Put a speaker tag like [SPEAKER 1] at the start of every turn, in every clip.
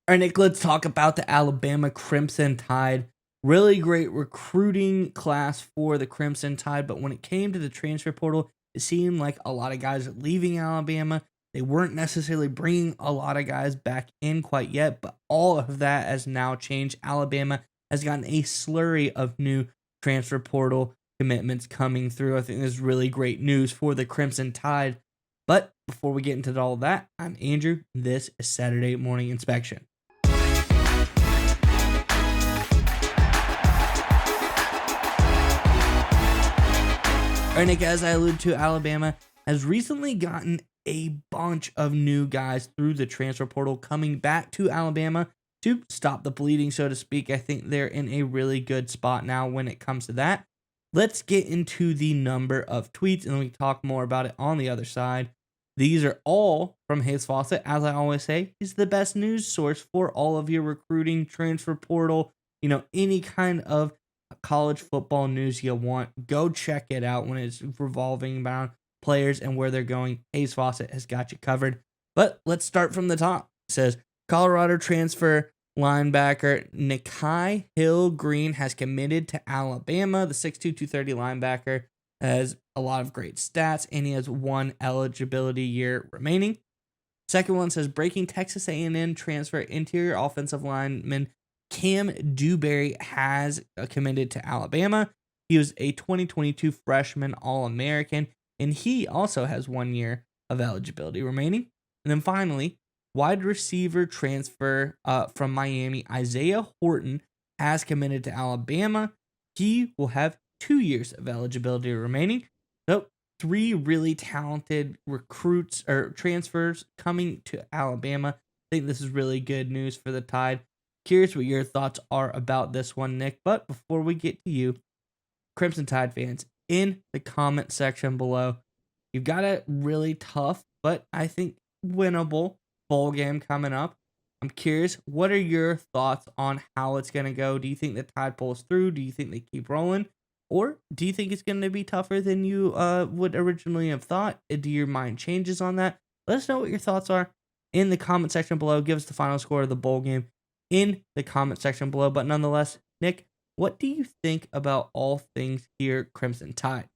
[SPEAKER 1] All right, Nick, let's talk about the Alabama Crimson Tide. Really great recruiting class for the Crimson Tide, but when it came to the transfer portal, it seemed like a lot of guys leaving Alabama. They weren't necessarily bringing a lot of guys back in quite yet, but all of that has now changed. Alabama has gotten a slurry of new transfer portal commitments coming through. I think this is really great news for the Crimson Tide. But before we get into all of that, I'm Andrew. This is Saturday Morning Inspection. All right, Nick, as I alluded to, Alabama has recently gotten a bunch of new guys through the transfer portal coming back to Alabama to stop the bleeding, so to speak. I think they're in a really good spot now when it comes to that. Let's get into the number of tweets and then we can talk more about it on the other side. These are all from Hayes Fawcett. As I always say, he's the best news source for all of your recruiting, transfer portal, any kind of college football news you want. Go check it out when it's revolving around players and where they're going. Hayes Fawcett has got you covered. But let's start from the top. It says Colorado transfer linebacker Nikai Hill-Green has committed to Alabama. The 6'2", 230 linebacker has a lot of great stats, and he has one eligibility year remaining. Second one says breaking Texas A&M transfer interior offensive lineman Cam Dewberry has committed to Alabama. He was a 2022 freshman All-American, and he also has 1 year of eligibility remaining. And then finally, wide receiver transfer from Miami, Isaiah Horton, has committed to Alabama. He will have 2 years of eligibility remaining. So 3 really talented recruits or transfers coming to Alabama. I think this is really good news for the Tide. Curious what your thoughts are about this one, Nick. But before we get to you, Crimson Tide fans, in the comment section below, you've got a really tough, but I think winnable bowl game coming up. I'm curious, what are your thoughts on how it's going to go? Do you think the Tide pulls through? Do you think they keep rolling? Or do you think it's going to be tougher than you would originally have thought? Do your mind changes on that? Let us know what your thoughts are in the comment section below. Give us the final score of the bowl game in the comment section below. But nonetheless, Nick, what do you think about all things here Crimson Tide?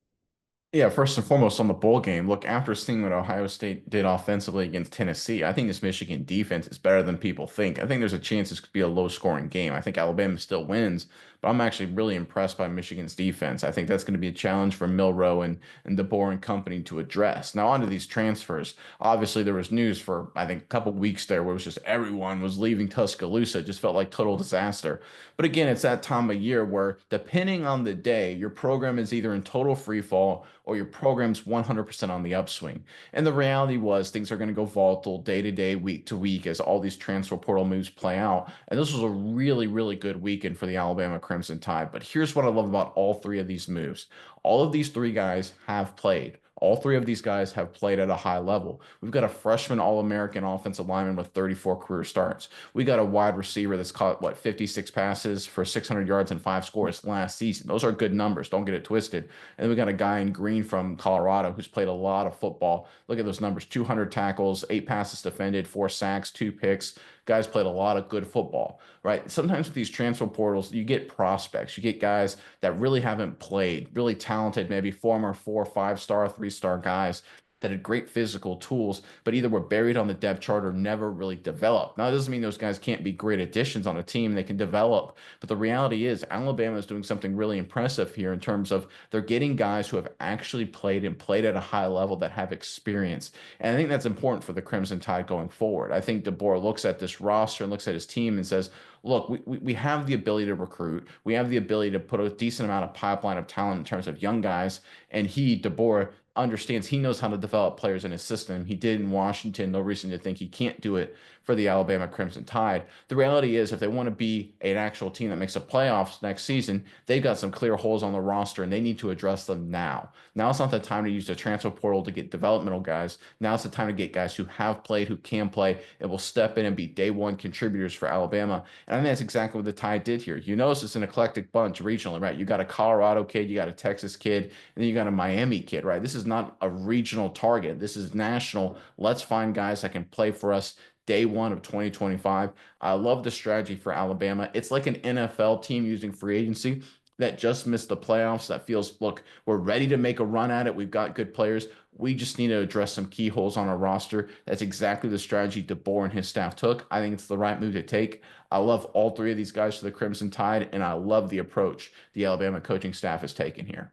[SPEAKER 2] Yeah, first and foremost on the bowl game, look, after seeing what Ohio State did offensively against Tennessee, I think this Michigan defense is better than people think. I think there's a chance this could be a low-scoring game. I think Alabama still wins, but I'm actually really impressed by Michigan's defense. I think that's going to be a challenge for Milroe and DeBoer and company to address. Now, onto these transfers. Obviously, there was news for, I think, a couple weeks there where it was just everyone was leaving Tuscaloosa. It just felt like total disaster. But again, it's that time of year where, depending on the day, your program is either in total free fall or your program's 100% on the upswing. And the reality was things are going to go volatile day to day, week to week as all these transfer portal moves play out. And this was a really, really good weekend for the Alabama Crimson Tide. But here's what I love about all 3 of these moves. All of these 3 guys have played. All 3 of these guys have played at a high level. We've got a freshman All-American offensive lineman with 34 career starts. We got a wide receiver that's caught, 56 passes for 600 yards and 5 scores last season. Those are good numbers. Don't get it twisted. And then we got a guy in green from Colorado who's played a lot of football. Look at those numbers: 200 tackles, 8 passes defended, 4 sacks, 2 picks. Guys played a lot of good football, right? Sometimes with these transfer portals, you get prospects, you get guys that really haven't played, really talented, maybe former 4, 5-star, 3-star guys that had great physical tools, but either were buried on the depth chart or never really developed. Now, it doesn't mean those guys can't be great additions on a team. They can develop. But the reality is Alabama is doing something really impressive here in terms of they're getting guys who have actually played and played at a high level that have experience. And I think that's important for the Crimson Tide going forward. I think DeBoer looks at this roster and looks at his team and says, look, we have the ability to recruit. We have the ability to put a decent amount of pipeline of talent in terms of young guys. And DeBoer, understands he knows how to develop players in his system. He did in Washington. No reason to think he can't do it for the Alabama Crimson Tide. The reality is, if they want to be an actual team that makes the playoffs next season, they've got some clear holes on the roster, and they need to address them now. Now it's not the time to use the transfer portal to get developmental guys. Now it's the time to get guys who have played, who can play, and will step in and be day one contributors for Alabama. And I think that's exactly what the Tide did here. You notice it's an eclectic bunch regionally, right? You got a Colorado kid, you got a Texas kid, and then you got a Miami kid, right? This is not a regional target. This is national. Let's find guys that can play for us day one of 2025. I love the strategy for Alabama. It's like an NFL team using free agency that just missed the playoffs. That feels, look, we're ready to make a run at it. We've got good players. We just need to address some key holes on our roster. That's exactly the strategy DeBoer and his staff took. I think it's the right move to take. I love all three of these guys for the Crimson Tide, and I love the approach the Alabama coaching staff has taken here.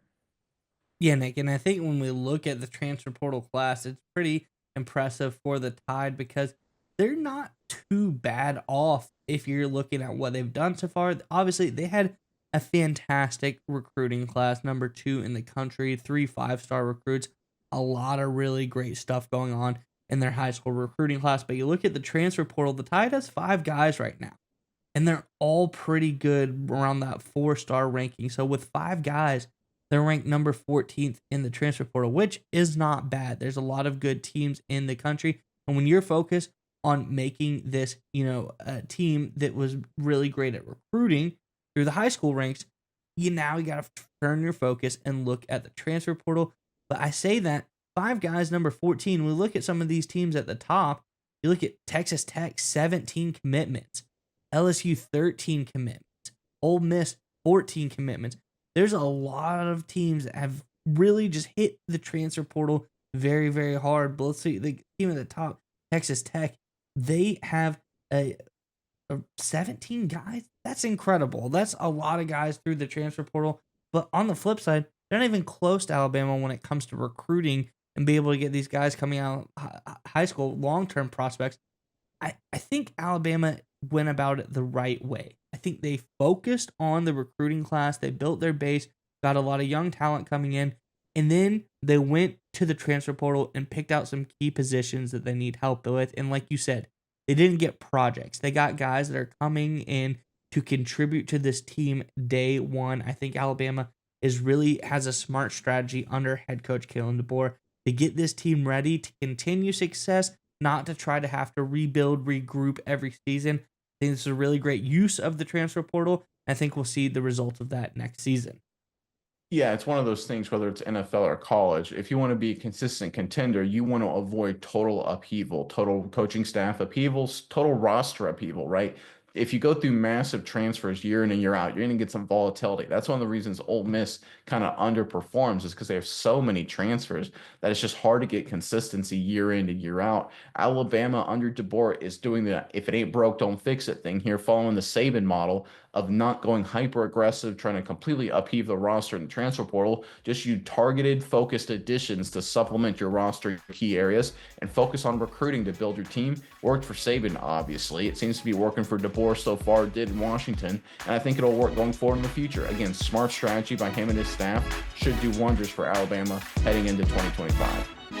[SPEAKER 1] Yeah, Nick, and I think when we look at the transfer portal class, it's pretty impressive for the Tide because they're not too bad off if you're looking at what they've done so far. Obviously, they had a fantastic recruiting class, number 2 in the country, 3 5-star recruits, a lot of really great stuff going on in their high school recruiting class. But you look at the transfer portal, the Tide has 5 guys right now, and they're all pretty good around that 4-star ranking. So with 5 guys, they're ranked number 14th in the transfer portal, which is not bad. There's a lot of good teams in the country. And when you're focused on making this, a team that was really great at recruiting through the high school ranks, you got to turn your focus and look at the transfer portal. But I say that 5 guys, number 14, we look at some of these teams at the top. You look at Texas Tech, 17 commitments, LSU, 13 commitments, Ole Miss, 14 commitments. There's a lot of teams that have really just hit the transfer portal very, very hard. But let's see, the team at the top, Texas Tech, they have a 17 guys. That's incredible. That's a lot of guys through the transfer portal. But on the flip side, they're not even close to Alabama when it comes to recruiting and be able to get these guys coming out of high school, long-term prospects. I think Alabama went about it the right way. I think they focused on the recruiting class. They built their base, got a lot of young talent coming in, and then they went to the transfer portal and picked out some key positions that they need help with. And like you said, they didn't get projects. They got guys that are coming in to contribute to this team day one. I think Alabama has a smart strategy under head coach Kalen DeBoer to get this team ready to continue success, not to try to have to rebuild, regroup every season. I think this is a really great use of the transfer portal. I think we'll see the results of that next season.
[SPEAKER 2] Yeah, it's one of those things, whether it's NFL or college. If you want to be a consistent contender, you want to avoid total upheaval, total coaching staff upheavals, total roster upheaval, right? If you go through massive transfers year in and year out, you're going to get some volatility. That's one of the reasons Ole Miss kind of underperforms, is because they have so many transfers that it's just hard to get consistency year in and year out. Alabama under DeBoer is doing the if it ain't broke, don't fix it thing here, following the Saban model of not going hyper aggressive, trying to completely upheave the roster in the transfer portal. Just use targeted, focused additions to supplement your roster key areas and focus on recruiting to build your team. Worked for Saban, obviously. It seems to be working for DeBoer so far, did in Washington, and I think it'll work going forward in the future. Again, smart strategy by him and his staff should do wonders for Alabama heading into 2025.